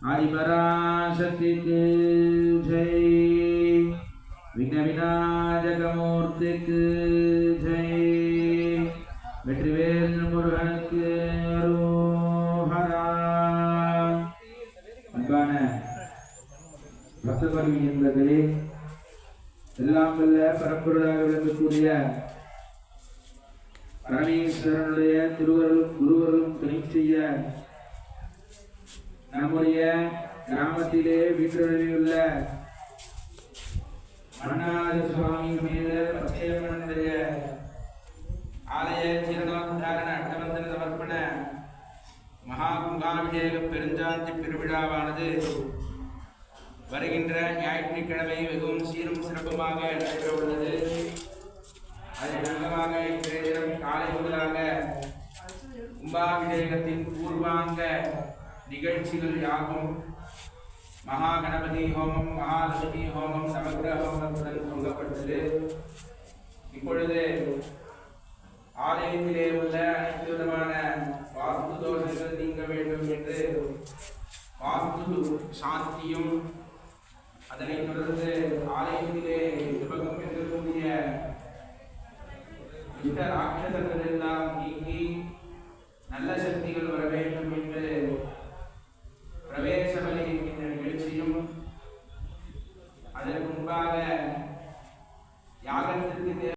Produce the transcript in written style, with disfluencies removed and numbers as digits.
आदिपराशक्ति की जय, विघ्न विनायक मूर्ति की जय, வெற்றிவேல் முருகனுக்கு அரோகரா. அன்பான பக்தபக்தி என்பர்களே, எல்லாம் வல்ல பரம்பொருளாக விளங்கக்கூடிய பரமேஸ்வரனுடைய திருவருளும் குருவருளும் துணை செய்ய நம்முடைய கிராமத்திலே வீட்டுள்ள மன்னாத சுவாமி மீது பச்சையம்மனுடைய ஆலய ஜீரணோத்தாரண அட்டவந்தன சமர்ப்பண மகா கும்பாபிஷேக பெருஞ்சாந்தி பெருவிழாவானது வருகின்ற ஞாயிற்றுக்கிழமை மிகவும் சீரும் சிறப்புமாக நடைபெற உள்ளது. அதன் அங்கமாக இன்றைய தினம் காலை முதலாக கும்பாபிஷேகத்தின் பூர்வாங்க நிகழ்ச்சிகள் யாவும் மகா கணபதி ஹோமம், மகாலட்சுமி ஹோமம், நவகிரக ஹோமத்துடன் துவங்கப்பட்டது. இப்பொழுது ஆலயத்திலே உள்ள அனைத்து விதமான வாஸ்து தோஷங்கள் நீங்க வேண்டும் என்று வாஸ்து சாந்தியும், அதனைத் தொடர்ந்து ஆலயத்திலே சிவகம் இருக்கக்கூடிய ராட்சசர்கள் எல்லாம் நீங்கி நல்ல சக்திகள் வர வேண்டும்